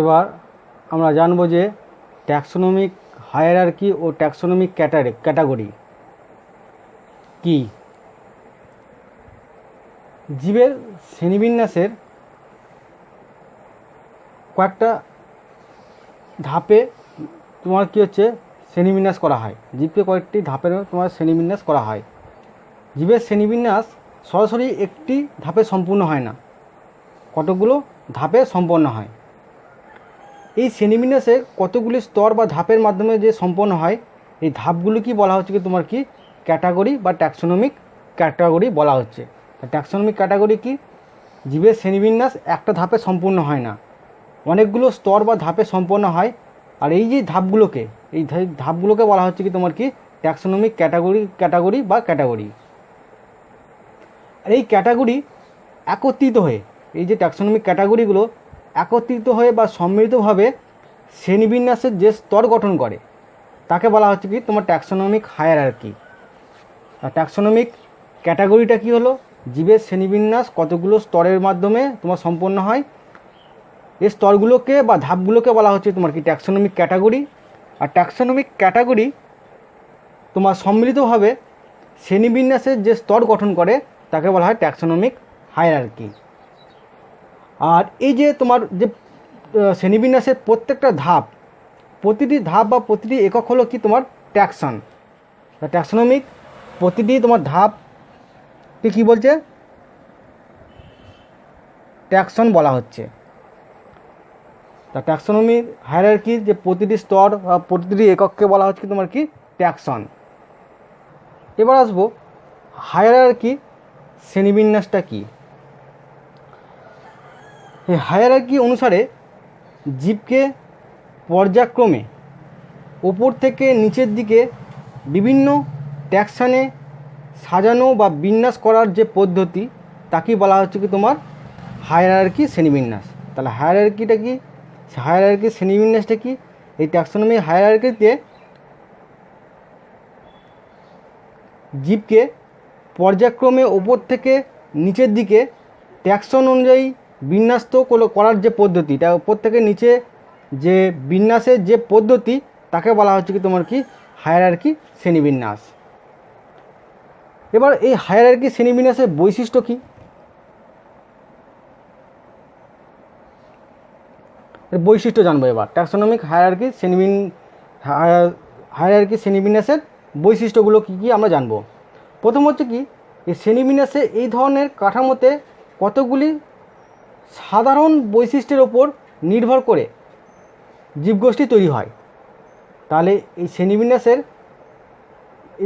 এবার আমরা জানব যে ট্যাক্সোনমিক হায়ারার্কি ও ট্যাক্সোনমিক ক্যাটাগরি কি। জীবের শ্রেণীবিন্যাসের কয়েকটা ধাপে তোমার কী হচ্ছে শ্রেণীবিন্যাস করা হয়। জীবকে কয়েকটি ধাপে তোমার শ্রেণীবিন্যাস করা হয়। জীবের শ্রেণীবিন্যাস সরাসরি একটি ধাপে সম্পূর্ণ হয় না, কতগুলো ধাপে সম্পন্ন হয়। এই শ্রেণীবিন্যাসে কতগুলি স্তর বা ধাপের মাধ্যমে যে সম্পন্ন হয়, এই ধাপগুলি কি বলা হচ্ছে কি তোমার কি ক্যাটাগরি বা ট্যাক্সোনমিক ক্যাটাগরি বলা হচ্ছে। ট্যাক্সোনমিক ক্যাটাগরি কি, জীবের শ্রেণীবিন্যাস একটা ধাপে সম্পূর্ণ হয় না, অনেকগুলো স্তর বা ধাপে সম্পন্ন হয়। আর এই যে ধাপগুলোকে বলা হচ্ছে কি তোমার কি ট্যাক্সোনমিক ক্যাটাগরি বা ক্যাটাগরি। আর এই ক্যাটাগরি একত্রিত হয়ে, এই যে ট্যাক্সোনমিক ক্যাটাগরিগুলো একত্রিত হয়ে বা সম্মিলিতভাবে শ্রেণীবিন্যাসের যে স্তর গঠন করে তাকে বলা হচ্ছে কি তোমার ট্যাক্সোনমিক হায়ারার্কি। আর ট্যাক্সোনমিক ক্যাটাগরিটা কি হলো, জীবের শ্রেণীবিন্যাস কতগুলো স্তরের মাধ্যমে তোমার সম্পন্ন হয়, এই স্তরগুলোকে বা ধাপগুলোকে বলা হচ্ছে তোমার কি ট্যাক্সোনমিক ক্যাটাগরি। আর ট্যাক্সোনমিক ক্যাটাগরি তোমার সম্মিলিতভাবে শ্রেণীবিন্যাসের যে স্তর গঠন করে তাকে বলা হয় ট্যাক্সোনমিক হায়ারার্কি। আর এই যে তোমার যে শ্রেণীবিন্যাসের প্রত্যেকটা ধাপ, প্রতিটি ধাপ বা প্রতিটি একক হলো কি তোমার ট্যাক্সন। ট্যাক্সোনমিক প্রতিটি তোমার ধাপকে কী বলছে, ট্যাক্সন বলা হচ্ছে। তা ট্যাক্সোনমিক হায়ারার্কির যে প্রতিটি স্তর বা প্রতিটি একককে বলা হচ্ছে তোমার কি ট্যাক্সন। এবার আসবো হায়ারার্কি শ্রেণীবিন্যাসটা কি। এই হায়ারার্কি অনুসারে জীবকে পর্যায়ক্রমে ওপর থেকে নিচের দিকে বিভিন্ন ট্যাক্সনে সাজানো বা বিন্যাস করার যে পদ্ধতি তাকেই বলা হচ্ছে কি তোমার হায়ারার্কি শ্রেণীবিন্যাস। তাহলে হায়ারার্কিটা কি, হায়ারার্কি শ্রেণীবিন্যাসটা কি, এই ট্যাক্সোনমি হায়ারার্কিতে জীবকে পর্যায়ক্রমে ওপর থেকে নিচের দিকে ট্যাক্সন অনুযায়ী বিন্যস্ত করার যে পদ্ধতি, তা ওপর থেকে নিচে যে বিন্যাসের যে পদ্ধতি তাকে বলা হচ্ছে কি তোমার কি হায়ারার্কি শ্রেণীবিন্যাস। এবার এই হায়ারার্কি শ্রেণীবিন্যাসের বৈশিষ্ট্য কি, বৈশিষ্ট্য জানবো। এবার ট্যাক্সোনমিক হায়ারার্কি শ্রেণীবিন্যাসের বৈশিষ্ট্যগুলো কী কী আমরা জানবো। প্রথম হচ্ছে কি, এই শ্রেণীবিন্যাসে এই ধরনের কাঠামোতে কতগুলি সাধারণ বৈশিষ্ট্যের ওপর নির্ভর করে জীবগোষ্ঠী তৈরি হয়। তাহলে এই শ্রেণীবিন্যাসের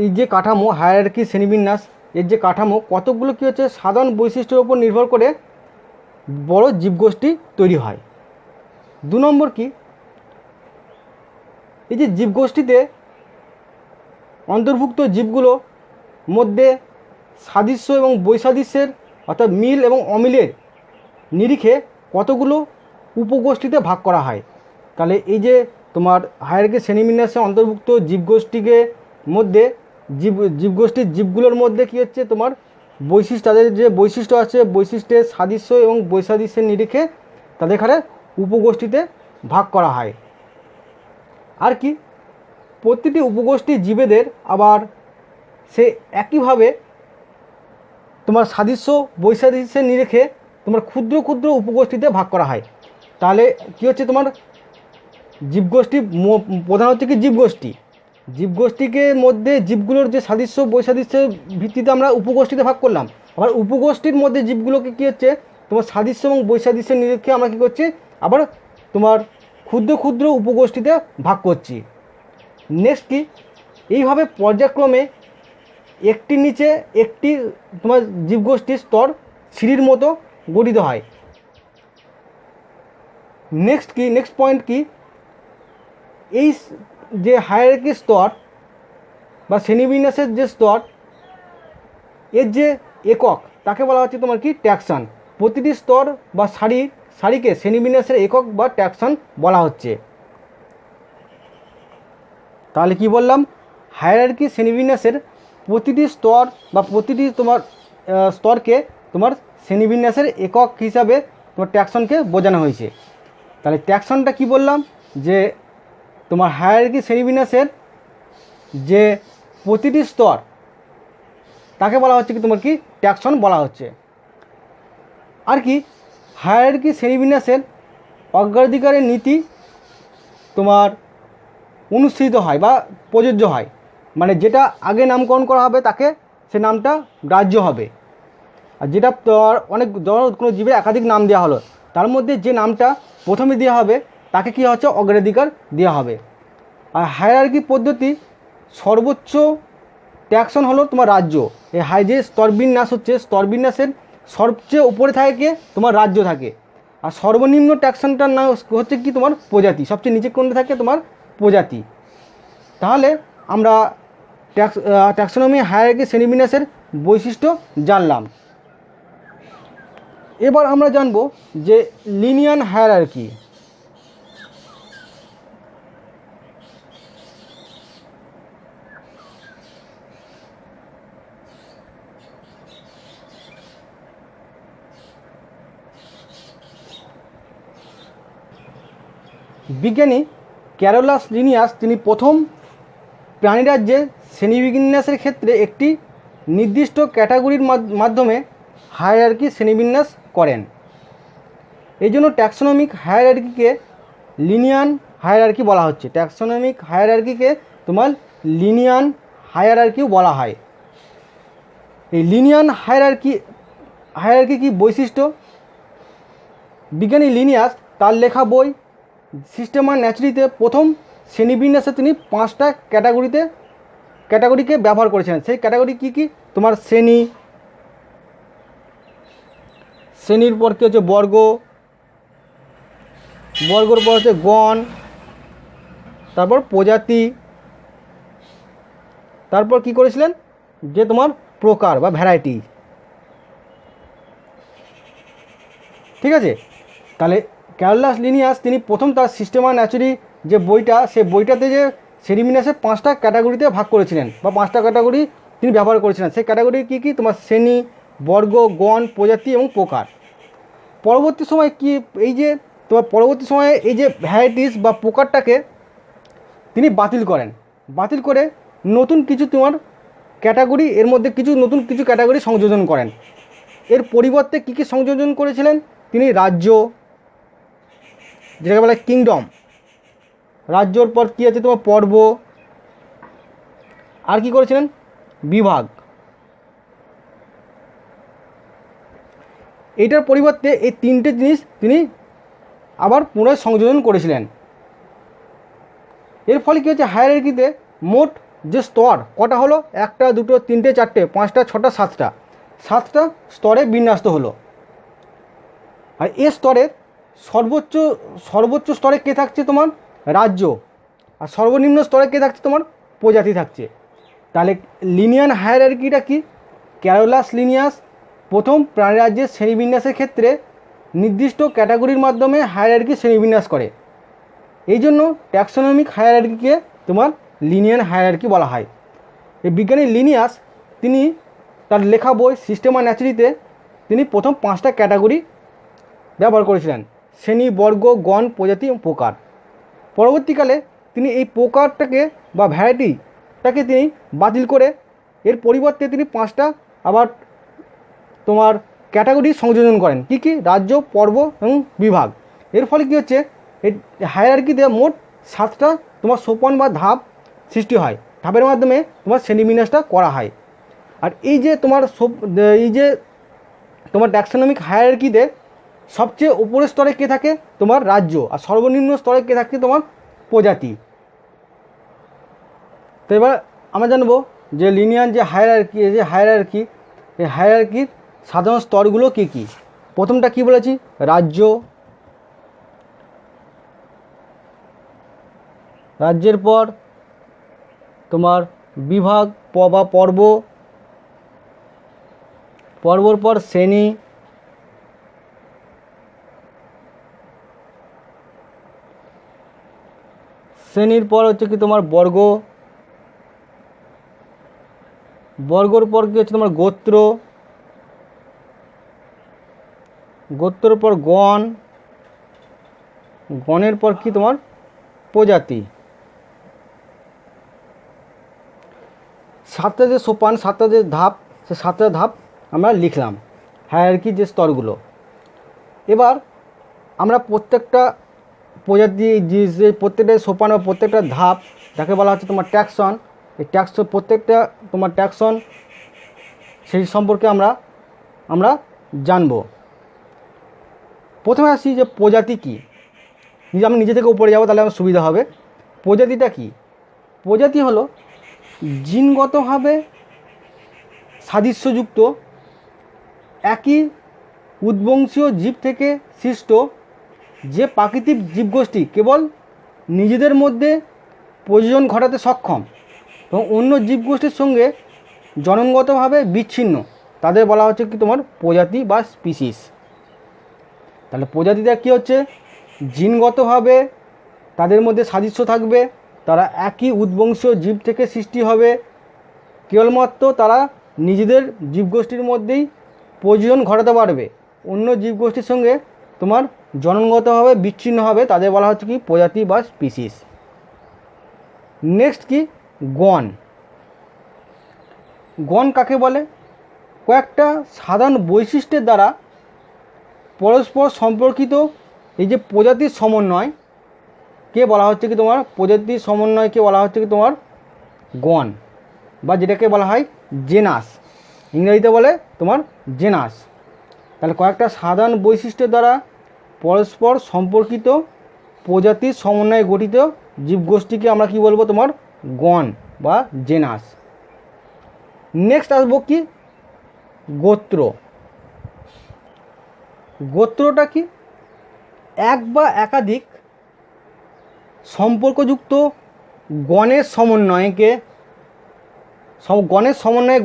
এই যে কাঠামো, হায়ারার্কি শ্রেণীবিন্যাস এর যে কাঠামো কতগুলো কী হচ্ছে সাধারণ বৈশিষ্ট্যের ওপর নির্ভর করে বড় জীবগোষ্ঠী তৈরি হয়। 2 নম্বর কি, এই যে জীবগোষ্ঠীতে অন্তর্ভুক্ত জীবগুলোর মধ্যে সাদৃশ্য এবং বৈসাদৃশ্যের অর্থাৎ মিল এবং অমিলের নিরিখে কতগুলো উপগোষ্ঠীতে ভাগ করা হয়। তাহলে এই যে তোমার হায়ারার্কি শ্রেণীবিন্যাসে অন্তর্ভুক্ত জীবগোষ্ঠীকে মধ্যে জীবগোষ্ঠীর জীবগুলোর মধ্যে কী হচ্ছে তোমার বৈশিষ্ট্য, তাদের যে বৈশিষ্ট্য আছে বৈশিষ্ট্যের সাদৃশ্য এবং বৈসাদৃশ্যের নিরিখে তাদের এখানে উপগোষ্ঠীতে ভাগ করা হয়। আর কি, প্রতিটি উপগোষ্ঠীর জীবেদের আবার সে একইভাবে তোমার সাদৃশ্য বৈসাদৃশ্যের নিরিখে তোমার ক্ষুদ্র ক্ষুদ্র উপগোষ্ঠীতে ভাগ করা হয়। তাহলে কী হচ্ছে তোমার জীবগোষ্ঠী প্রধান হচ্ছে কি জীবগোষ্ঠীকে মধ্যে জীবগুলোর যে সাদৃশ্য বৈসাদৃশ্যের ভিত্তিতে আমরা উপগোষ্ঠীতে ভাগ করলাম, আবার উপগোষ্ঠীর মধ্যে জীবগুলোকে কী হচ্ছে তোমার সাদৃশ্য এবং বৈসাদৃশ্যের নিরিখে আমরা কী করছি আবার তোমার ক্ষুদ্র ক্ষুদ্র উপগোষ্ঠীতে ভাগ করছি। নেক্সট কি, এইভাবে পর্যায়ক্রমে একটির নিচে একটি তোমার জীবগোষ্ঠীর স্তর সিঁড়ির মতো গঠিত হয়। নেক্সট পয়েন্ট কি, এই যে হায়ারার্কি স্তর বা শ্রেণীবিন্যাসের যে স্তর এর যে একক তাকে বলা হচ্ছে তোমার কি ট্যাক্সন। প্রতিটি স্তর বা সারিকে শ্রেণীবিন্যাসের একক বা ট্যাক্সন বলা হচ্ছে। তাহলে কি বললাম, হায়ারার্কি শ্রেণীবিন্যাসের প্রতিটি স্তর বা প্রতিটি তোমার স্তরকে তোমার শ্রেণীবিন্যাসের একক হিসাবে তোমার ট্যাক্সনকে বোঝানো হয়েছে। তাহলে ট্যাক্সনটা কি বললাম, যে তোমার হায়ারার্কি শ্রেণীবিন্যাসের যে প্রতিটি স্তর তাকে বলা হচ্ছে কি তোমার কি ট্যাক্সন বলা হচ্ছে। আর কি হায়ারার্কি শ্রেণীবিন্যাসের অগ্রাধিকারের নীতি তোমার অনুসৃত হয় বা প্রযোজ্য হয়, মানে যেটা আগে নামকরণ করা হবে তাকে সে নামটা গ্রাহ্য হবে। আর যেটা অনেক কোনো জীবের একাধিক নাম দেওয়া হলো, তার মধ্যে যে নামটা প্রথমে দেওয়া হবে তাকে কী হচ্ছে অগ্রাধিকার দেওয়া হবে। আর হায়ারার্কি পদ্ধতি সর্বোচ্চ ট্যাক্সন হলো তোমার রাজ্য। এই যে স্তরবিন্যাস হচ্ছে, স্তরবিন্যাসের সবচেয়ে উপরে থাকে তোমার রাজ্য থাকে, আর সর্বনিম্ন ট্যাক্সনটার নাম হচ্ছে কি তোমার প্রজাতি, সবচেয়ে নিচে কোনটা থাকে তোমার প্রজাতি। তাহলে আমরা ট্যাক্সোনমি হায়ারার্কি শ্রেণীবিন্যাসের বৈশিষ্ট্য জানলাম। এবার আমরা জানব যে লিনিয়ার হায়ারার্কি। বিজ্ঞানী ক্যারোলাস লিনিয়াস তিনি প্রথম প্রাণীরাজ্যে শ্রেণীবিন্যাসের ক্ষেত্রে একটি নির্দিষ্ট ক্যাটাগরির মাধ্যমে হায়ারার্কি শ্রেণীবিন্যাস করেন। এই জন্য ট্যাক্সোনমিক হায়ারার্কিকে লিনিয়ার হায়ারার্কি বলা হচ্ছে। ট্যাক্সোনমিক হায়ারার্কিকে তোমার লিনিয়ার হায়ারার্কিও বলা হয়। এই লিনিয়ার হায়ারার্কি কি বৈশিষ্ট্য? বিজ্ঞানী লিনিয়াস তার লেখা বই সিস্টেমা ন্যাচুরালিতে প্রথম শ্রেণীবিন্যাসে তিনি 5টা ক্যাটাগরিকে ব্যবহার করেছিলেন। সেই ক্যাটাগরি কি কি? তোমার শ্রেণীর পর কী হচ্ছে বর্গ, বর্গর পর হচ্ছে গণ, তারপর প্রজাতি, তারপর কি করেছিলেন যে তোমার প্রকার বা ভ্যারাইটি। ঠিক আছে, তাহলে ক্যারোলাস লিনিয়াস তিনি প্রথম তার সিস্টেমা ন্যাচুরালি যে বইটা, সেই বইটাতে যে শ্রেণীবিন্যাসে 5টা ক্যাটাগরিতে ভাগ করেছিলেন বা 5টা ক্যাটাগরি তিনি ব্যবহার করেছিলেন। সেই ক্যাটাগরি কী কী? তোমার শ্রেণী, বর্গ, গণ, প্রজাতি এবং প্রকার। পরবর্তী সময় কি এই যে তোমার পরবর্তী সময়ে এই যে ভ্যারাইটিস বা প্রকারটাকে তিনি বাতিল করেন, বাতিল করে নতুন কিছু তোমার ক্যাটাগরি, এর মধ্যে নতুন কিছু ক্যাটাগরি সংযোজন করেন। এর পরিবর্তে কী কী সংযোজন করেছিলেন তিনি? রাজ্য, যেটাকে বলে কিংডম, রাজ্যর পর কী আছে তোমার পর্ব, আর কি করেছিলেন? বিভাগ। এইটার পরিবর্তে এই 3টে জিনিস তিনি আবার পুনরায় সংযোজন করেছিলেন। এর ফলে কী হচ্ছে, হায়ারার্কিতে মোট যে স্তর কটা হলো? 1টা 2টো 3টে 4টে 5টা 6টা 7টা স্তরে বিন্যস্ত হলো। আর এ স্তরের সর্বোচ্চ স্তরে কে থাকছে? তোমার রাজ্য। আর সর্বনিম্ন স্তরে কে থাকছে? তোমার প্রজাতি থাকছে। তাহলে লিনিয়ার হায়ারার্কিটা কি? ক্যারোলাস লিনিয়াস প্রথম প্রাণীরাজ্যের শ্রেণীবিন্যাসের ক্ষেত্রে নির্দিষ্ট ক্যাটাগরির মাধ্যমে হায়ারার্কি শ্রেণীবিন্যাস করে। এই জন্য ট্যাক্সোনমিক হায়ারার্কিকে তোমার লিনিয়ার হায়ারার্কি বলা হয়। এই বিজ্ঞানী লিনিয়াস তিনি তার লেখা বই সিস্টেমা ন্যাচুরালিতে তিনি প্রথম 5টা ক্যাটাগরি ব্যবহার করেছিলেন: শ্রেণী, বর্গ, গণ, প্রজাতি এবং প্রকার। পরবর্তীকালে তিনি এই প্রকারটাকে বা ভ্যারাইটিটাকে তিনি বাতিল করে এর পরিবর্তে তিনি 5টা আবার তোমার ক্যাটাগরি সংযোজন করেন। কি কি? রাজ্য, পর্ব এবং বিভাগ। এর ফলে কী হচ্ছে, এই হায়ারার্কিতে মোট 7টা তোমার সোপান বা ধাপ সৃষ্টি হয়। ধাপের মাধ্যমে তোমার শ্রেণীবিন্যাসটা করা হয়। আর এই যে তোমার ট্যাক্সোনমিক হায়ারার্কিতে সবচেয়ে উপরের স্তরে কে থাকে? তোমার রাজ্য। আর সর্বনিম্ন স্তরে কে থাকে? তোমার প্রজাতি। তো এবার আমরা জানবো যে লিনিয়ার যে হায়ারার্কি এই হায়ারার্কির সাধারণ স্তরগুলো কী কী। প্রথমটা কি বলেছি? রাজ্য। রাজ্যের পর তোমার বিভাগ বা পর্ব, পর্বর পর শ্রেণী, শ্রেণীর পর হচ্ছে কি তোমার বর্গ, বর্গর পর কি হচ্ছে তোমার গোত্র, গোত্রের পর গণ, গণের পর কি তোমার প্রজাতি। 7টা যে সোপান, 7টা যে ধাপ, সে 7টা ধাপ আমরা লিখলাম, হায়ারার্কির যে স্তরগুলো। এবার আমরা প্রত্যেকটা প্রজাতি যে প্রত্যেকটা সোপান বা প্রত্যেকটা ধাপ যাকে বলা হচ্ছে তোমার ট্যাক্সন, এই ট্যাক্সন প্রত্যেকটা তোমার ট্যাক্সন সেই সম্পর্কে আমরা জানব। প্রথমে আসি যে প্রজাতি কী। আমি নিজে থেকে উপরে যাবো, তাহলে আমার সুবিধা হবে। প্রজাতিটা কি? প্রজাতি হলো জিনগতভাবে সাদৃশ্যযুক্ত একই উদ্বংশীয় জীব থেকে সৃষ্ট যে প্রাকৃতিক জীবগোষ্ঠী কেবল নিজেদের মধ্যে প্রজনন ঘটাতে সক্ষম এবং অন্য জীবগোষ্ঠীর সঙ্গে জননগতভাবে বিচ্ছিন্ন, তাদের বলা হচ্ছে কি তোমার প্রজাতি বা স্পিসিস। তাহলে প্রজাতিটা কী হচ্ছে? জিনগতভাবে তাদের মধ্যে সাদৃশ্য থাকবে, তারা একই উদ্বংশীয় জীব থেকে সৃষ্টি হবে, কেবলমাত্র তারা নিজেদের জীবগোষ্ঠীর মধ্যেই প্রজনন ঘটাতে পারবে, অন্য জীবগোষ্ঠীর সঙ্গে তোমার জননগতভাবে বিচ্ছিন্ন হবে, তাদের বলা হচ্ছে কি প্রজাতি বা স্পিসিস। নেক্সট কি? গণ। গণ কাকে বলে? কয়েকটা সাধারণ বৈশিষ্ট্যের দ্বারা পরস্পর সম্পর্কিত এই যে প্রজাতির সমন্বয় কে বলা হচ্ছে কি তোমার প্রজাতির সমন্বয়কে বলা হচ্ছে কি তোমার গণ, বা যেটাকে বলা হয় জেনাস, ইংরেজিতে বলে তোমার জেনাস। তাহলে কয়েকটা সাধারণ বৈশিষ্ট্যের দ্বারা পরস্পর সম্পর্কিত প্রজাতির সমন্বয়ে গঠিত জীবগোষ্ঠীকে আমরা কি বলবো? তোমার গণ বা জেনাস। নেক্সট আসবো কি? গোত্র। গোত্রটা কি? এক বা একাধিক সম্পর্কযুক্ত গণের সমন্বয়ে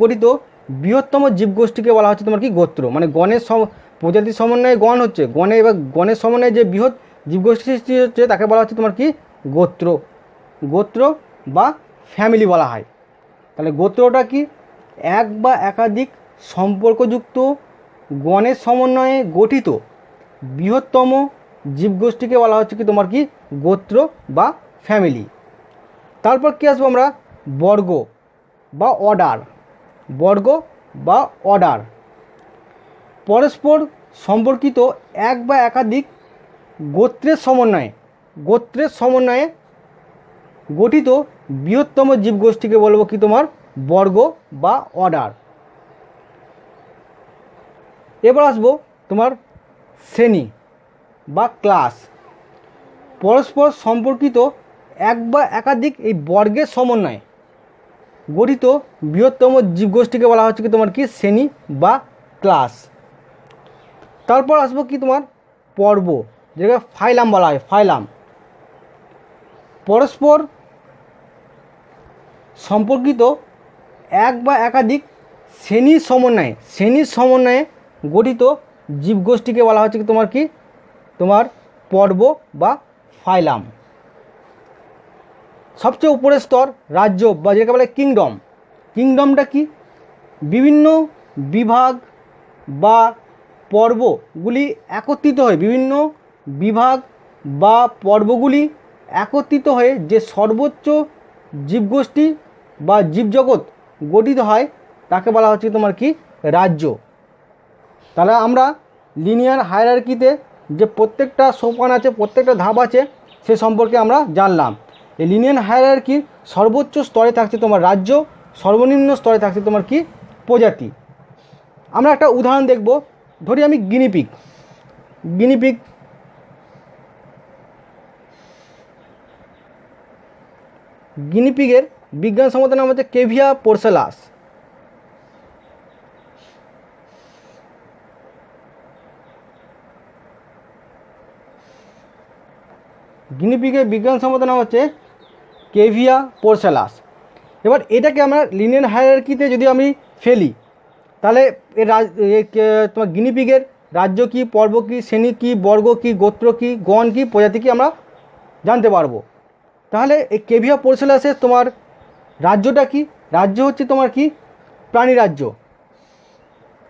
গঠিত বৃহত্তম জীবগোষ্ঠীকে বলা হচ্ছে তোমার কি গোত্র। মানে গণের প্রজাতির সমন্বয়ে গণ হচ্ছে, গণের সমন্বয়ে যে বৃহৎ জীবগোষ্ঠী সৃষ্টি হচ্ছে তাকে বলা হচ্ছে তোমার কি গোত্র। গোত্র বা ফ্যামিলি বলা হয়। তাহলে গোত্রটা কি? এক বা একাধিক সম্পর্কযুক্ত গণের সমন্বয়ে গঠিত বৃহত্তম জীবগোষ্ঠীকে বলা হচ্ছে কি তোমার কি গোত্র বা ফ্যামিলি। তারপর কি আসবো আমরা? বর্গ বা অর্ডার। বর্গ বা অর্ডার পরস্পর সম্পর্কিত এক বা একাধিক গোত্রের সমন্বয়ে গঠিত বৃহত্তম জীবগোষ্ঠীকে বলবো কি তোমার বর্গ বা অর্ডার। এবার আসবো তোমার শ্রেণী বা ক্লাস। পরস্পর সম্পর্কিত এক বা একাধিক এই বর্গের সমন্বয়ে গঠিত বৃহত্তম জীবগোষ্ঠীকে বলা হচ্ছে কি তোমার কি শ্রেণী বা ক্লাস। তারপর আসবো কি তোমার পর্ব, যেটাকে ফাইলাম বলা হয়। ফাইলাম পরস্পর সম্পর্কিত এক বা একাধিক শ্রেণীর সমন্বয়ে গঠিত জীবগোষ্ঠীকে বলা হচ্ছে কি তোমার পর্ব বা ফাইলাম। সবচেয়ে উপরের স্তর রাজ্য বা যেটাকে বলে কিংডম। কিংডমটা কি? বিভিন্ন বিভাগ বা পর্বগুলি একত্রিত হয়ে বিভিন্ন বিভাগ বা পর্বগুলি একত্রিত হয়ে যে সর্বোচ্চ জীবগোষ্ঠী বা জীবজগৎ গঠিত হয় তাকে বলা হচ্ছে তোমার কি রাজ্য। তাহলে আমরা লিনিয়ার হায়ারার্কিতে যে প্রত্যেকটা সোপান আছে, প্রত্যেকটা ধাপ আছে, সে সম্পর্কে আমরা জানলাম। এই লিনিয়ার হায়ারার্কির সর্বোচ্চ স্তরে থাকছে তোমার রাজ্য, সর্বনিম্ন স্তরে থাকছে তোমার কি প্রজাতি। আমরা একটা উদাহরণ দেখব। ধরি আমি গিনিপিগের বিজ্ঞানসম্মত নাম হচ্ছে কেভিয়া পোর্সেলাস। গিনিপিগের বিজ্ঞানসম্মত নাম হচ্ছে কেভিয়া পোর্সেলাস। এবার এটাকে আমরা লিনিয়ার হায়ারার্কিতে যদি আমি ফেলি, তাহলে তোমার গিনিপিগের রাজ্য কি, পর্ব কি, শ্রেণী কি, বর্গ কি, গোত্র কি, গণ কি, প্রজাতি কি আমরা জানতে পারবো। তাহলে এই কেভিয়া পোর্সেলাসের তোমার রাজ্যটা কি? রাজ্য হচ্ছে তোমার কি প্রাণী রাজ্য।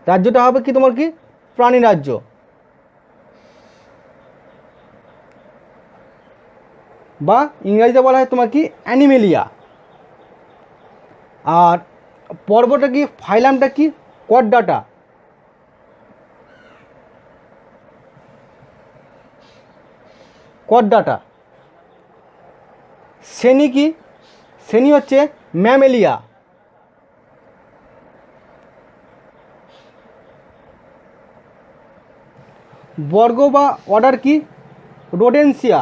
রাজ্যটা হবে কি তোমার কি প্রাণী রাজ্য। বা ইংরাজিতে বলা হয় তোমার কি অ্যানিমেলিয়া। আর পর্বটা কি, ফাইলামটা কি কর্ডাটা। কর্ডাটা। শ্রেণী কি, শ্রেণী হচ্ছে ম্যামেলিয়া। বর্গ বা অর্ডার কি, রোডেন্সিয়া।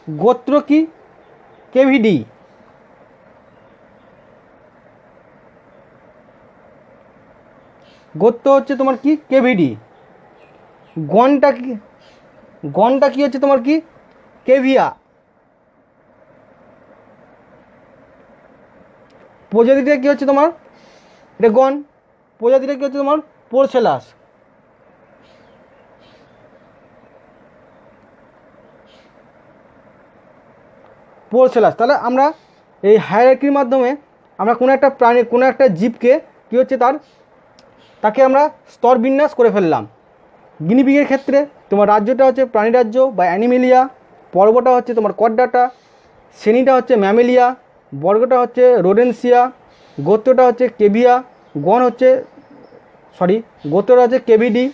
গোত্র কি, কেভিডি। গোত্র হচ্ছে তোমার কি কেভিডি। গণটা কি, গণটা কি হচ্ছে তোমার কি কেভিয়া। প্রজাতিটা কি হচ্ছে তোমার, এটা গণ। প্রজাতিটা কি হচ্ছে তোমার পোরসেলাস। পোরসেলাস। তাহলে আমরা এই হায়ারার্কির মাধ্যমে আমরা কোনো একটা প্রাণী, কোনো একটা জীবকে কী হচ্ছে তাকে আমরা স্তর বিন্যাস করে ফেললাম। গিনিপিগের ক্ষেত্রে তোমার রাজ্যটা হচ্ছে প্রাণী রাজ্য বা অ্যানিমেলিয়া, পর্বটা হচ্ছে তোমার কর্ডাটা, শ্রেণীটা হচ্ছে ম্যামেলিয়া, বর্গটা হচ্ছে রোডেন্সিয়া, গোত্রটা হচ্ছে কেভিয়া, গণ হচ্ছে গোত্রটা হচ্ছে কেভিডি,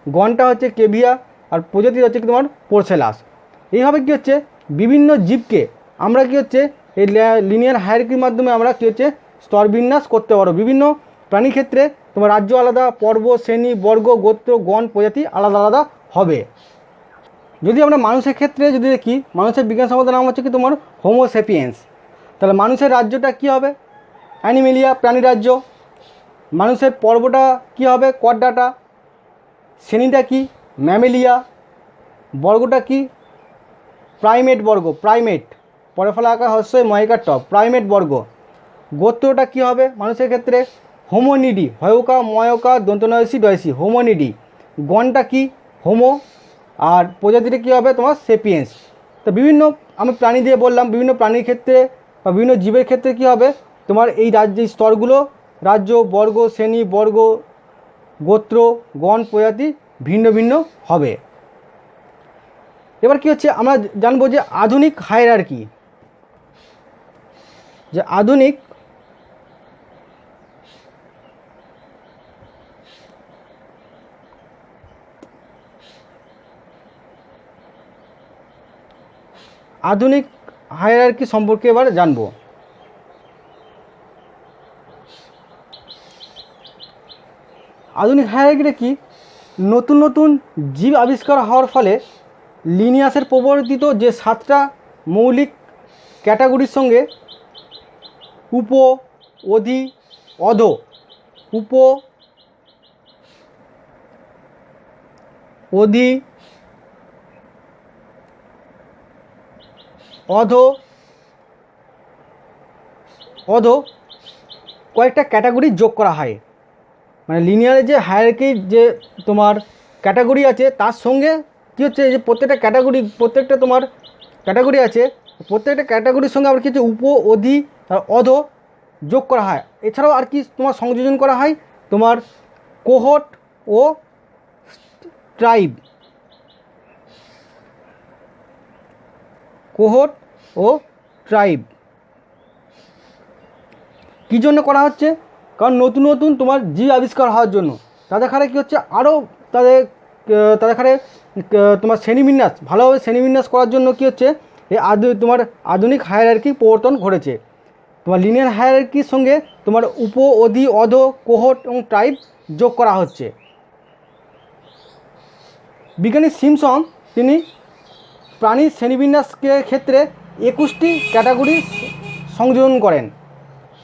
গণটা হচ্ছে কেভিয়া, আর প্রজাতি হচ্ছে তোমার পোরসেলাস। এইভাবে কী হচ্ছে বিভিন্ন জীবকে আমরা কী হচ্ছে এই লিনিয়ার হায়ারার্কির মাধ্যমে আমরা কী হচ্ছে স্তরবিন্যাস করতে পারো। বিভিন্ন প্রাণীর ক্ষেত্রে তোমার রাজ্য আলাদা, পর্ব, শ্রেণী, বর্গ, গোত্র, গণ, প্রজাতি আলাদা আলাদা হবে। যদি আমরা মানুষের ক্ষেত্রে যদি দেখি, মানুষের বিজ্ঞানসম্মত নাম হচ্ছে কি তোমার হোমো সেপিয়েন্স। তাহলে মানুষের রাজ্যটা কী হবে, অ্যানিমেলিয়া, প্রাণী রাজ্য। মানুষের পর্বটা কী হবে, কর্ডাটা। শ্রেণীটা কি, ম্যামেলিয়া। বর্গটা কি, প্রাইমেট বর্গ, প্রাইমেট, পরে ফলা আঁকা হস্যই ময়িকার টপ, প্রাইমেট বর্গ। গোত্রটা কি হবে মানুষের ক্ষেত্রে, হোমোনিডি, হয়কা ময়কা দন্তনয়সি ডয়সি, হোমোনিডি। গণটা কি, হোমো। আর প্রজাতিটা কী হবে তোমার সেপিয়েন্স। তো বিভিন্ন আমি প্রাণী দিয়ে বললাম, বিভিন্ন প্রাণীর ক্ষেত্রে বা বিভিন্ন জীবের ক্ষেত্রে কী হবে তোমার এই রাজ্যের স্তরগুলো, রাজ্য, বর্গ, শ্রেণী, বর্গ, গোত্র, গণ, প্রজাতি ভিন্ন ভিন্ন হবে। এবার কি হচ্ছে আমরা জানবো যে আধুনিক হায়ারার্কি, যে আধুনিক আধুনিক হায়ারার্কি সম্পর্কে এবার জানবো। আধুনিক হায়ারার্কিটা কি, নতুন নতুন জীব আবিষ্কার হওয়ার ফলে লিনিয়াসের প্রবর্তিত যে 7টা মৌলিক ক্যাটাগরির সঙ্গে উপ, অধি, অধ, উপ, অধি, অধ, অধ কয়েকটা ক্যাটাগরি যোগ করা হয়। মানে লিনিয়ারের যে হায়ারার্কির যে তোমার ক্যাটাগরি আছে তার সঙ্গে কী হচ্ছে যে প্রত্যেকটা ক্যাটাগরি, প্রত্যেকটা তোমার ক্যাটাগরি আছে, প্রত্যেকটা ক্যাটাগরির সঙ্গে আবার কিছু উপ, অধি আর অধ যোগ করা হয়। এছাড়াও আর কি তোমার সংযোজন করা হয় তোমার কোহট ও ট্রাইব, কোহট ও ট্রাইব। কী জন্য করা হচ্ছে, কারণ নতুন নতুন তোমার জীব আবিষ্কার হওয়ার জন্য। তাদের খারে কী হচ্ছে আরও তাদের খারে তোমার শ্রেণীবিন্যাস, ভালোভাবে শ্রেণীবিন্যাস করার জন্য কী হচ্ছে এই তোমার আধুনিক হায়ারার্কি প্রবর্তন ঘটেছে। তোমার লিনিয়ার হায়ারার্কির সঙ্গে তোমার উপ, অধি, অধ, কোহট এবং ট্রাইব যোগ করা হচ্ছে। বিজ্ঞানী সিমসন তিনি প্রাণীর শ্রেণীবিন্যাসকে ক্ষেত্রে 21টি ক্যাটাগরি সংযোজন করেন।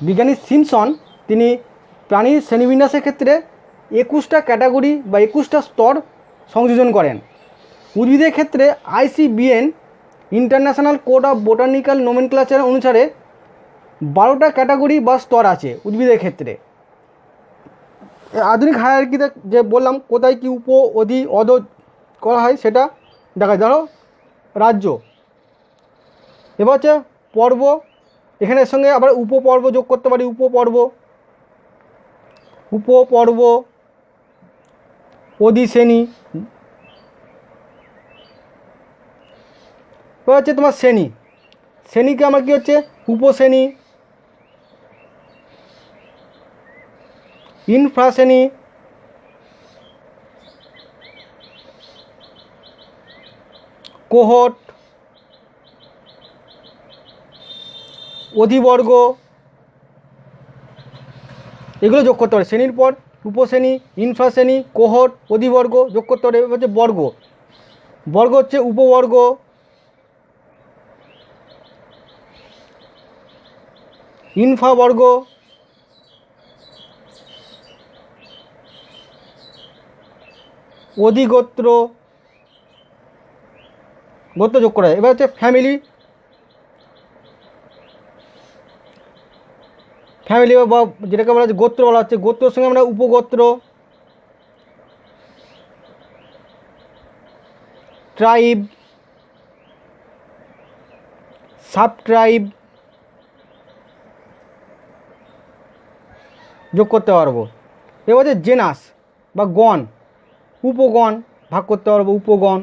বিজ্ঞানী সিমসন তিনি প্রাণীর শ্রেণীবিন্যাসের ক্ষেত্রে 21টা ক্যাটাগরি বা 21টা স্তর সংযোজন করেন। উদ্ভিদের ক্ষেত্রে ICBN international code of botanical nomenclature অনুসারে 12টা ক্যাটাগরি বা স্তর আছে উদ্ভিদের ক্ষেত্রে। আধুনিক হায়ারার্কিতে যে বললাম কোথায় কি উপ, অধি, অধ করা হয় সেটা দেখা। ধরো রাজ্য, এবার হচ্ছে পর্ব, এখানে এর সঙ্গে আবার উপপর্ব যোগ করতে পারি, উপপর্ব, উপপর্ব, অধিশ্রেণী। এবার হচ্ছে তোমার শ্রেণী, শ্রেণীকে আমার কী হচ্ছে উপশ্রেণী, ইনফ্রাশ্রেণী, কোহর্ট, অধিবর্গ, এগুলো যোগ করতে পারে। শ্রেণীর পর উপশ্রেণী, ইনফ্রাশ্রেণী, কোহর্ট, অধিবর্গ যোগ করতে পারে। এবার হচ্ছে বর্গ, বর্গ হচ্ছে উপবর্গ, ইনফ্রাবর্গ, অধিগোত্র, গোত্র যোগ করা যায়। এবার হচ্ছে ফ্যামিলি, ফ্যামিলি বা যেটাকে বলা হচ্ছে গোত্র বলা হচ্ছে, গোত্রের সঙ্গে আমরা উপগোত্র, ট্রাইব, সাব ট্রাইব যোগ করতে পারবো। এবার হচ্ছে জেনাস বা গণ, উপগণ ভাগ করতে পারবো, উপগণ।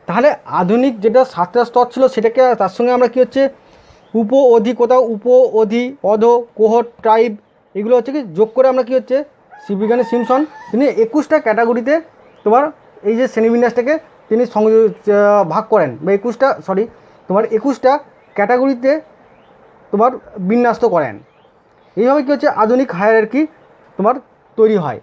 তাহলে আধুনিক যেটা 7টা স্তর ছিল সেটাকে তার সঙ্গে আমরা কী হচ্ছে উপ অধি, কোথাও উপ অধি, অধ, কোহর্ট, ট্রাইব এগুলো হচ্ছে কি যোগ করে আমরা কী হচ্ছে শিববিজ্ঞানী সিমসন তিনি 21টা ক্যাটাগরিতে তোমার এই যে শ্রেণীবিন্যাসটাকে তিনি ভাগ করেন, বা 21টা ক্যাটাগরিতে তোমার বিন্যস্ত করেন। এইভাবে কী হচ্ছে আধুনিক হায়ারার্কি তোমার তৈরি হয়।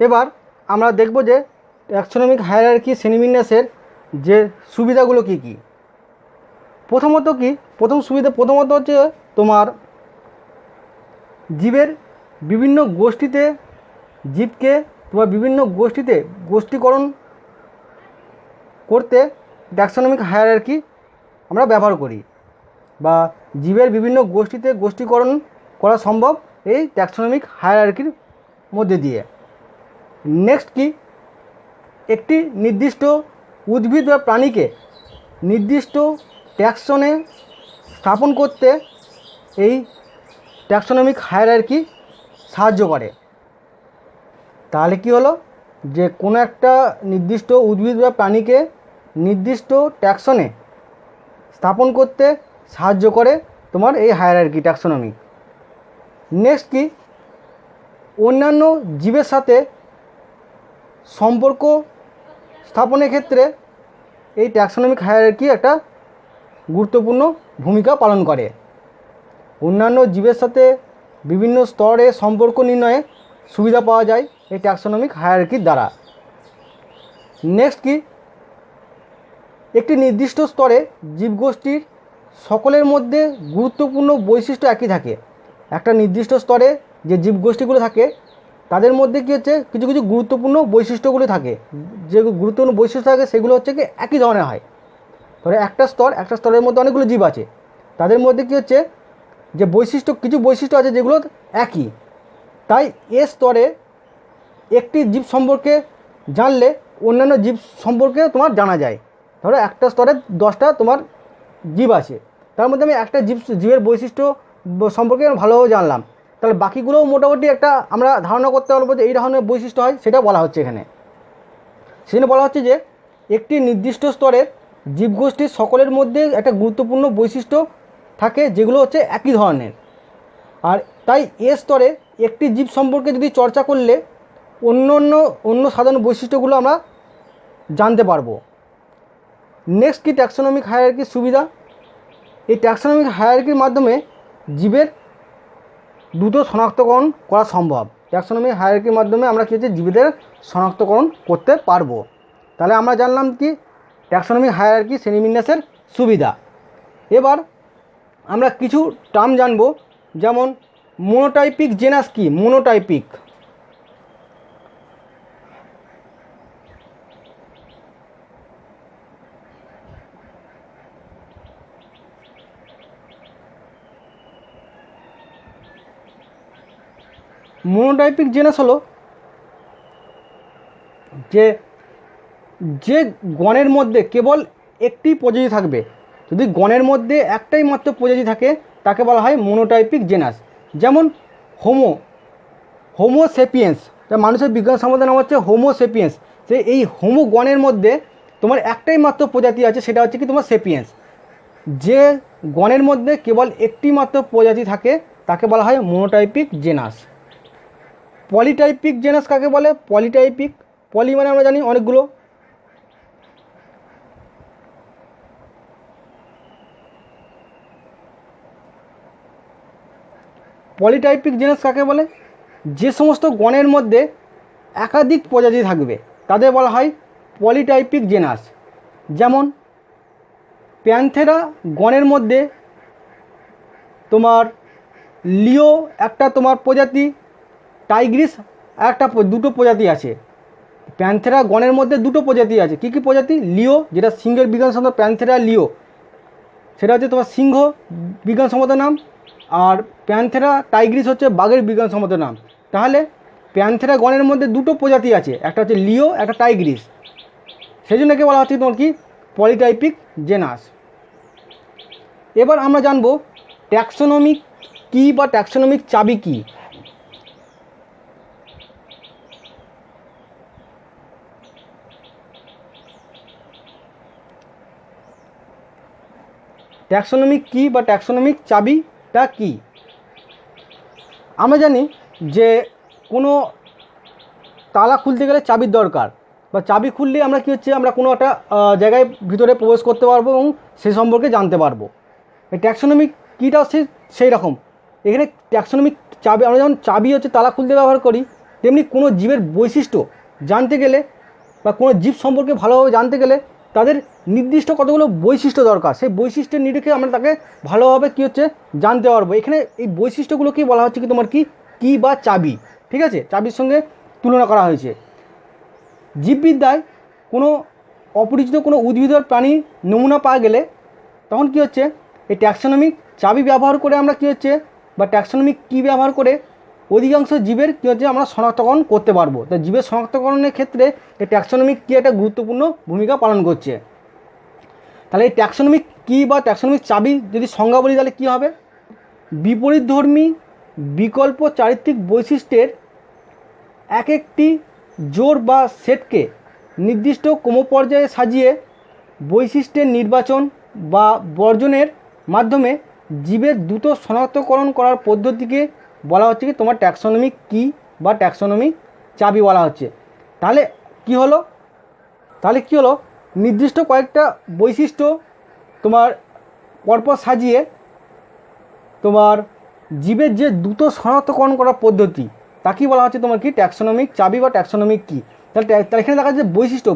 এবার আমরা দেখব যে ট্যাক্সোনমিক হায়ারার্কি শ্রেণীবিন্যাসের যে সুবিধাগুলো কি কি। প্রথমত হচ্ছে তোমার জীবের বিভিন্ন গোষ্ঠীতে, জীবকে তোমার বিভিন্ন গোষ্ঠীতে গোষ্ঠীকরণ করতে ট্যাক্সোনমিক হায়ারার্কি আমরা ব্যবহার করি, বা জীবের বিভিন্ন গোষ্ঠীতে গোষ্ঠীকরণ করা সম্ভব এই ট্যাক্সোনমিক হায়ারার্কির মধ্যে দিয়ে। নেক্সট কি, একটি নির্দিষ্ট উদ্ভিদ বা প্রাণীকে নির্দিষ্ট ট্যাক্সনে স্থাপন করতে এই ট্যাক্সোনমিক হায়ারার্কি সাহায্য করে। তাহলে কি হলো, যে কোনো একটা নির্দিষ্ট উদ্ভিদ বা প্রাণীকে নির্দিষ্ট ট্যাক্সনে স্থাপন করতে সাহায্য করে তোমার এই হায়ারার্কি ট্যাক্সোনমি। নেক্সট কি, অন্যান্য জীবের সাথে সম্পর্ক স্থাপনের ক্ষেত্রে এই ট্যাক্সোনমিক হায়ারার্কি একটা গুরুত্বপূর্ণ ভূমিকা পালন করে। অন্যান্য জীবের সাথে বিভিন্ন স্তরে সম্পর্ক নির্ণয়ে সুবিধা পাওয়া যায় এই ট্যাক্সোনমিক হায়ারার্কির দ্বারা। নেক্সট কি, একটি নির্দিষ্ট স্তরে জীবগোষ্ঠীর সকলের মধ্যে গুরুত্বপূর্ণ বৈশিষ্ট্য একই থাকে। একটা নির্দিষ্ট স্তরে যে জীবগোষ্ঠীগুলো থাকে তাদের মধ্যে কী হচ্ছে কিছু কিছু গুরুত্বপূর্ণ বৈশিষ্ট্যগুলো থাকে, যে গুরুত্বপূর্ণ বৈশিষ্ট্য থাকে সেগুলো হচ্ছে কি একই ধরনের হয়। তবে একটা স্তরের মধ্যে অনেকগুলো জীব আছে, তাদের মধ্যে কী হচ্ছে যে কিছু বৈশিষ্ট্য আছে যেগুলো একই। তাই এ স্তরে একটি জীব সম্পর্কে জানলে অন্যান্য জীব সম্পর্কে তোমার জানা যায়। ধরো একটা স্তরে 10টা তোমার জীব আছে, তার মধ্যে আমি একটা জীবের বৈশিষ্ট্য সম্পর্কে ভালোভাবে জানলাম, তাহলে বাকিগুলোও মোটামুটি একটা আমরা ধারণা করতে পারবো যে এই ধরনের বৈশিষ্ট্য হয়, সেটা বলা হচ্ছে এখানে। সেজন্য বলা হচ্ছে যে একটি নির্দিষ্ট স্তরের জীবগোষ্ঠীর সকলের মধ্যে একটা গুরুত্বপূর্ণ বৈশিষ্ট্য থাকে যেগুলো হচ্ছে একই ধরনের। আর তাই এ স্তরে একটি জীব সম্পর্কে যদি চর্চা করলে অন্য সাধারণ বৈশিষ্ট্যগুলো আমরা জানতে পারবো। নেক্সট কি, ট্যাক্সোনমিক হায়ারার্কির সুবিধা। এই ট্যাক্সোনমিক হায়ারার্কির মাধ্যমে জীবের দ্রুত শনাক্তকরণ করা সম্ভব। ট্যাক্সোনমিক হায়ারার্কির মাধ্যমে আমরা কী হচ্ছে জীবদের শনাক্তকরণ করতে পারবো। তাহলে আমরা জানলাম কি ট্যাক্সোনমিক হায়ারার্কি শ্রেণীবিন্যাসের সুবিধা। এবার আমরা কিছু টার্ম জানবো, যেমন মোনোটাইপিক জেনাস কি। মোনোটাইপিক মোনোটাইপিক জেনাস হলো যে গণের মধ্যে কেবল একটি প্রজাতি থাকবে। যদি গণের মধ্যে একটাই মাত্র প্রজাতি থাকে তাকে বলা হয় মোনোটাইপিক জেনাস। যেমন হোমোসেপিয়েন্স, মানুষের বিজ্ঞানসম্মত নাম হচ্ছে হোমোসেপিয়েন্স। যে এই হোমো গণের মধ্যে তোমার একটাই মাত্র প্রজাতি আছে, সেটা হচ্ছে কি তোমার সেপিয়েন্স। যে গণের মধ্যে কেবল একটি মাত্র প্রজাতি থাকে তাকে বলা হয় মোনোটাইপিক জেনাস। পলিটাইপিক জেনাস কাকে বলে? পলিটাইপিক, পলি মানে আমরা জানি অনেকগুলো, পলিটাইপিক জেনাস কাকে বলে? যে সমস্ত গণের মধ্যে একাধিক প্রজাতি থাকবে তাদের বলা হয় পলিটাইপিক জেনাস। যেমন প্যান্থেরা গণের মধ্যে তোমার লিও একটা তোমার প্রজাতি, টাইগ্রিস একটা, দুটো প্রজাতি আছে। প্যান্থেরা গণের মধ্যে দুটো প্রজাতি আছে। কী কী প্রজাতি? লিও, যেটা সিংহের বিজ্ঞানসম্মত প্যান্থেরা লিও, সেটা হচ্ছে তোমার সিংহ বিজ্ঞানসম্মত নাম। আর প্যান্থেরা টাইগ্রিস হচ্ছে বাঘের বিজ্ঞানসম্মত নাম। তাহলে প্যান্থেরা গণের মধ্যে দুটো প্রজাতি আছে, একটা হচ্ছে লিও, একটা টাইগ্রিস। সেই জন্য একে বলা হচ্ছে তোমার কি পলিটাইপিক জেনাস। এবার আমরা জানবো ট্যাক্সোনমিক কী বা ট্যাক্সোনমিক চাবি কী। ট্যাক্সোনমিক কী বা ট্যাক্সোনমিক চাবিটা কী? আমরা জানি যে কোনো তালা খুলতে গেলে চাবির দরকার, বা চাবি খুললে আমরা কী হচ্ছে, আমরা কোনো একটা জায়গায় ভিতরে প্রবেশ করতে পারবো এবং সে সম্পর্কে জানতে পারবো। এই ট্যাক্সোনমিক কীটাও সেই রকম। এখানে ট্যাক্সোনমিক চাবি, আমরা যেমন চাবি হচ্ছে তালা খুলতে ব্যবহার করি, তেমনি কোনো জীবের বৈশিষ্ট্য জানতে গেলে বা কোনো জীব সম্পর্কে ভালোভাবে জানতে গেলে তাদের নির্দিষ্ট কতগুলো বৈশিষ্ট্য দরকার। সেই বৈশিষ্ট্যের নিরিখে আমরা তাকে ভালোভাবে কী হচ্ছে জানতে পারবো। এখানে এই বৈশিষ্ট্যগুলোকেই বলা হচ্ছে কি তোমার কি বা চাবি। ঠিক আছে, চাবির সঙ্গে তুলনা করা হয়েছে। জীববিদ্যায় কোনো অপরিচিত কোনো উদ্ভিদ প্রাণী নমুনা পাওয়া গেলে তখন কী হচ্ছে, এই ট্যাক্সোনমিক চাবি ব্যবহার করে আমরা কী হচ্ছে, বা ট্যাক্সোনমিক কী ব্যবহার করে অধিকাংশ জীবের কী হচ্ছে আমরা শনাক্তকরণ করতে পারবো। তাই জীবের শনাক্তকরণের ক্ষেত্রে এই ট্যাক্সোনমিক কী একটা গুরুত্বপূর্ণ ভূমিকা পালন করছে। তাহলে এই ট্যাক্সোনমিক কী বা ট্যাক্সোনমিক চাবি যদি সংজ্ঞা বলি তাহলে কী হবে? বিপরীতধর্মী বিকল্প চারিত্রিক বৈশিষ্ট্যের এক একটি জোড় বা সেটকে নির্দিষ্ট ক্রমপর্যায়ে সাজিয়ে বৈশিষ্ট্যের নির্বাচন বা বর্জনের মাধ্যমে জীবের দ্রুত শনাক্তকরণ করার পদ্ধতিকে বলা হচ্ছে কি তোমার ট্যাক্সোনমিক কী বা ট্যাক্সোনমিক চাবি বলা হচ্ছে। তাহলে কি হলো, নির্দিষ্ট কয়েকটা বৈশিষ্ট্য তোমার পরপর সাজিয়ে তোমার জীবের যে দ্রুত শনাক্তকরণ করার পদ্ধতি তাকেই বলা হচ্ছে তোমার কি ট্যাক্সোনমিক চাবি বা ট্যাক্সোনমিক কী। তাহলে এখানে দেখা যাচ্ছে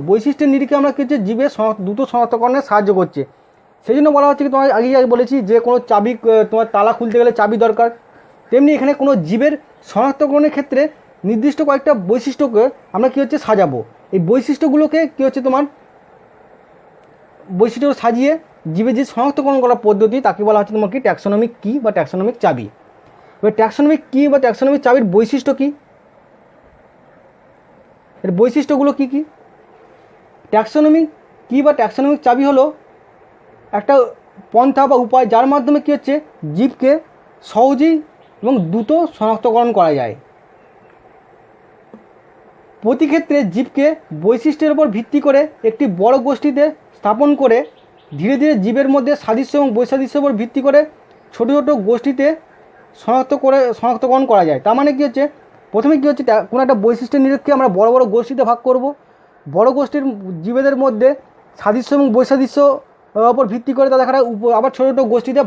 বৈশিষ্ট্যের নিরিখে আমরা কি হচ্ছে জীবের দ্রুত শনাক্তকরণে সাহায্য করছে। সেই জন্য বলা হচ্ছে কি তোমার আগে বলেছি যে কোনো চাবি, তোমার তালা খুলতে গেলে চাবি দরকার, তেমনি এখানে কোনো জীবের শনাক্তকরণের ক্ষেত্রে নির্দিষ্ট কয়েকটা বৈশিষ্ট্যকে আমরা কী হচ্ছে সাজাবো। এই বৈশিষ্ট্যগুলোকে কী হচ্ছে তোমার বৈশিষ্ট্য সাজিয়ে জীবের যে শনাক্তকরণ করার পদ্ধতি তাকে বলা হচ্ছে তোমার কি ট্যাক্সোনমিক কী বা ট্যাক্সোনমিক চাবি। এবার ট্যাক্সোনমিক কী বা ট্যাক্সোনমিক চাবির বৈশিষ্ট্য কী, এর বৈশিষ্ট্যগুলো কী কী? ট্যাক্সোনমিক কী বা ট্যাক্সোনমিক চাবি হলো একটা পন্থা বা উপায় যার মাধ্যমে কী হচ্ছে জীবকে সহজেই এবং দ্রুত শনাক্তকরণ করা যায়। প্রতি ক্ষেত্রে জীবকে বৈশিষ্ট্যের উপর ভিত্তি করে একটি বড় গোষ্ঠীতে স্থাপন করে ধীরে ধীরে জীবের মধ্যে সাদৃশ্য এবং বৈসাদৃশ্যের উপর ভিত্তি করে ছোটো ছোটো গোষ্ঠীতে শনাক্তকরণ করা যায়। তার মানে কী হচ্ছে, প্রথমে কী হচ্ছে কোনো একটা বৈশিষ্ট্যের নিরিখে আমরা বড় বড় গোষ্ঠীতে ভাগ করব, বড় গোষ্ঠীর জীবেদের মধ্যে সাদৃশ্য এবং বৈসাদৃশ্য ওপর ভিত্তি করে তাদের আবার ছোটো ছোটো গোষ্ঠীতে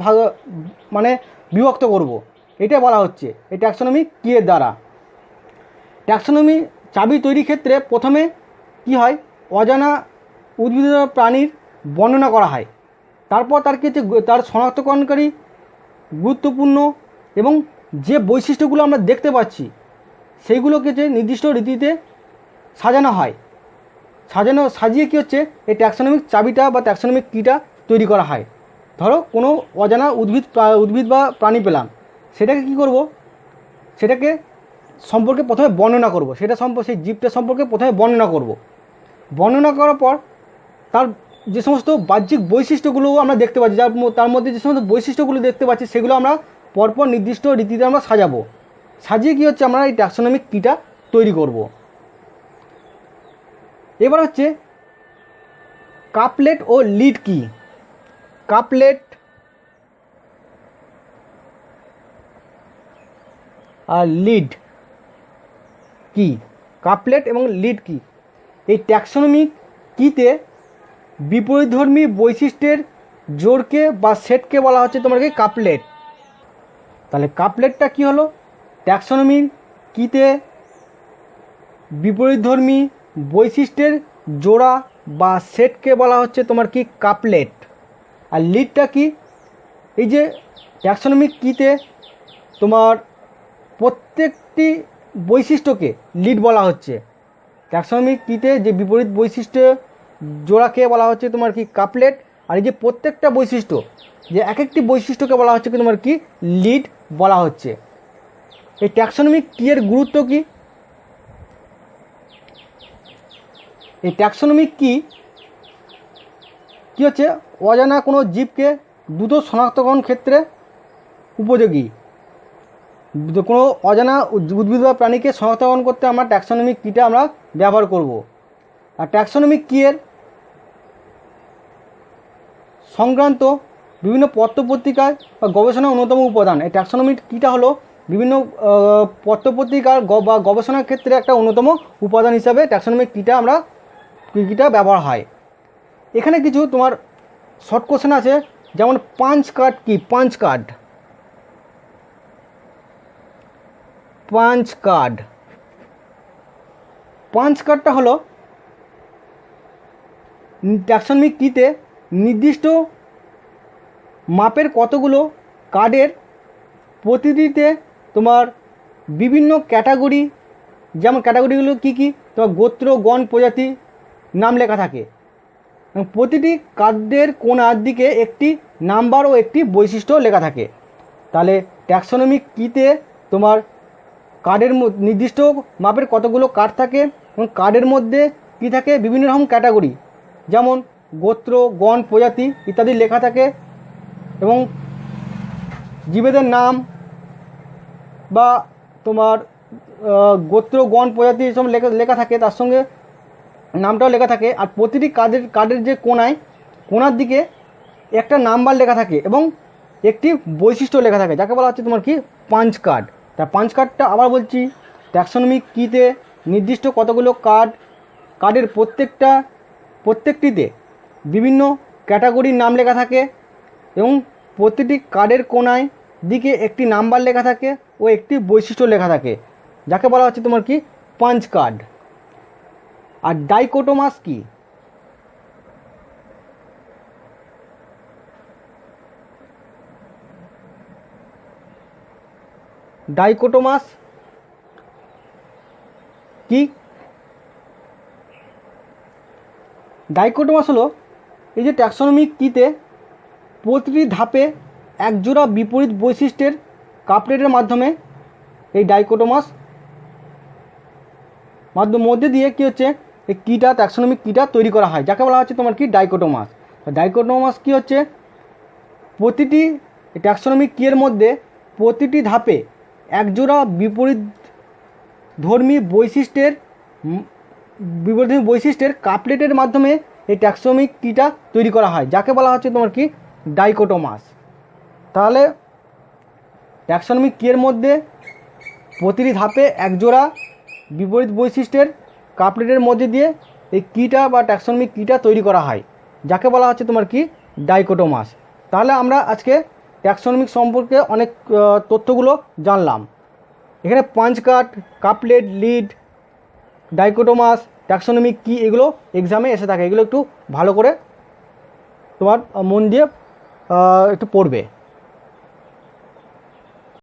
বিভক্ত করব। এটা বলা হচ্ছে এই ট্যাক্সোনমি কী এর দ্বারা। ট্যাক্সোনমি চাবি তৈরির ক্ষেত্রে প্রথমে কি হয়, অজানা উদ্ভিদ প্রাণীর বর্ণনা করা হয়, তারপর তার ক্ষেত্রে তার শনাক্তকরণকারী গুরুত্বপূর্ণ এবং যে বৈশিষ্ট্যগুলো আমরা দেখতে পাচ্ছি সেইগুলোকে যে নির্দিষ্ট রীতিতে সাজানো হয়, সাজিয়ে কী হচ্ছে এই ট্যাক্সোনমিক চাবিটা বা ট্যাক্সোনমিক কীটা তৈরি করা হয়। ধরো কোনো অজানা উদ্ভিদ বা প্রাণী পেলাম, সেটাকে কী করব, সেটাকে সম্পর্কে প্রথমে বর্ণনা করব, সেই জীবটা সম্পর্কে প্রথমে বর্ণনা করব। বর্ণনা করার পর তার যে সমস্ত বাহ্যিক বৈশিষ্ট্যগুলো আমরা দেখতে পাচ্ছি, তার মধ্যে যে সমস্ত বৈশিষ্ট্যগুলো দেখতে পাচ্ছি সেগুলো আমরা পরপর নির্দিষ্ট রীতিতে আমরা সাজাবো। সাজিয়ে কী হচ্ছে আমরা এই ট্যাক্সোনমিক কীটা তৈরি করব। এবার হচ্ছে কাপলেট ও লিড কি। কাপলেট আর লিড কি, কাপলেট এবং লিড কি। এই ট্যাক্সোনমিক কিতে বিপরীতধর্মী বৈশিষ্ট্যের জোড়কে বা সেটকে বলা হচ্ছে তোমার কি কাপলেট। তাহলে কাপলেটটা কি হলো, ট্যাক্সোনমির কিতে বিপরীতধর্মী বৈশিষ্ট্যের জোড়া বা সেটকে বলা হচ্ছে তোমার কি কাপলেট। আর লিডটা কি, এই যে ট্যাক্সোনমিক কিতে তোমার প্রত্যেকটি বৈশিষ্ট্যকে লিড বলা হচ্ছে। ট্যাক্সোনমিক কিতে যে বিপরীত বৈশিষ্ট্য জোড়াকে বলা হচ্ছে তোমার কি কাপলেট। আর এই যে প্রত্যেকটা বৈশিষ্ট্য, যে এক একটি বৈশিষ্ট্যকে বলা হচ্ছে কি তোমার কি লিড বলা হচ্ছে। এই ট্যাক্সোনমিক কি এর গুরুত্ব কি, এই ট্যাক্সোনমিক কি হচ্ছে অজানা কোনো জীবকে দ্রুত শনাক্তকরণ ক্ষেত্রে উপযোগী। কোনো অজানা উদ্ভিদ বা প্রাণীকে শনাক্তকরণ করতে আমরা ট্যাক্সোনমিক কিটা আমরা ব্যবহার করব। আর ট্যাক্সোনমিক কি এর সংক্রান্ত বিভিন্ন পত্রপত্রিকায় বা গবেষণার অন্যতম উপাদান। এই ট্যাক্সোনমিক কিটা হলো বিভিন্ন পত্রপত্রিকার বা গবেষণার ক্ষেত্রে একটা অন্যতম উপাদান হিসাবে ট্যাক্সোনমিক কিটা ব্যবহার হয়। এখানে কিছু তোমার শর্ট কোশ্চেন আছে, যেমন পাঞ্চ কার্ড কি। পাঞ্চ কার্ডটা হলো ট্যাক্সোনমিক কিতে নির্দিষ্ট মাপের কতগুলো কার্ডের প্রতিটিতে তোমার বিভিন্ন ক্যাটাগরি, যেমন ক্যাটাগরিগুলো কী কী, তোমার গোত্র, গণ, প্রজাতি নাম লেখা থাকে এবং প্রতিটি কার্ডের কোণার দিকে একটি নাম্বার ও একটি বৈশিষ্ট্য লেখা থাকে। তাহলে ট্যাক্সোনমিক কিতে তোমার কার্ডের নির্দিষ্ট মাপের কতগুলো কার্ড থাকে এবং কার্ডের মধ্যে কী থাকে বিভিন্ন রকম ক্যাটাগরি, যেমন গোত্র, গণ, প্রজাতি ইত্যাদি লেখা থাকে এবং জীবেদের নাম বা তোমার গোত্র, গণ, প্রজাতি এসব লেখা থাকে, তার সঙ্গে নামটাও লেখা থাকে। আর প্রতিটি কার্ডের যে কোণার দিকে একটা নাম্বার লেখা থাকে এবং একটি বৈশিষ্ট্য লেখা থাকে, যাকে বলা হচ্ছে তোমার কি পাঞ্চ কার্ড। তা পাঞ্চ কার্ডটা আবার বলছি, ট্যাক্সোনমিক কিতে নির্দিষ্ট কতগুলো কার্ডের প্রত্যেকটিতে বিভিন্ন ক্যাটাগরির নাম লেখা থাকে এবং প্রতিটি কার্ডের কোণায় দিকে একটি নাম্বার লেখা থাকে ও একটি বৈশিষ্ট্য লেখা থাকে, যাকে বলা হচ্ছে তোমার কি পাঞ্চ কার্ড। আর ডাইকোটোমাস কি, ডাইকোটোমাস কি, ডাইকোটোমাস হলো এই যে ট্যাক্সোনমিক কিতে প্রতিটি ধাপে একজোড়া বিপরীত বৈশিষ্ট্যের কাপলেটের মাধ্যমে এই ডাইকোটোমাস মধ্যে দিয়ে কী হচ্ছে এই কিটা, ট্যাক্সোনমিক কিটা তৈরি করা হয়, যাকে বলা হচ্ছে তোমার কি ডাইকোটোমাস। ডাইকোটোমাস কি হচ্ছে প্রতিটি ট্যাক্সোনমিক কি এর মধ্যে প্রতিটি ধাপে একজোড়া বিপরীত ধর্মী বৈশিষ্ট্যের কাপলেটের মাধ্যমে এই ট্যাক্সোনমিক কিটা তৈরি করা হয়, যাকে বলা হচ্ছে তোমার কি ডাইকোটোমাস। তাহলে ট্যাক্সোনমিক কি এর মধ্যে প্রতিটি ধাপে একজোড়া বিপরীত বৈশিষ্ট্যের কাপলেটের মধ্যে দিয়ে এই কিটা বা ট্যাক্সোনমিক কিটা তৈরি করা হয়, যাকে বলা হচ্ছে তোমার কি ডাইকোটোমাস। তাহলে আমরা আজকে ট্যাক্সোনমিক সম্পর্কে অনেক তথ্যগুলো জানলাম। এখানে punch card, couplet, lead, dichotomous, taxonomic কি এগুলো এক্সামে এসে থাকে, এগুলো একটু ভালো করে তোমার মন দিয়ে একটু পড়বে।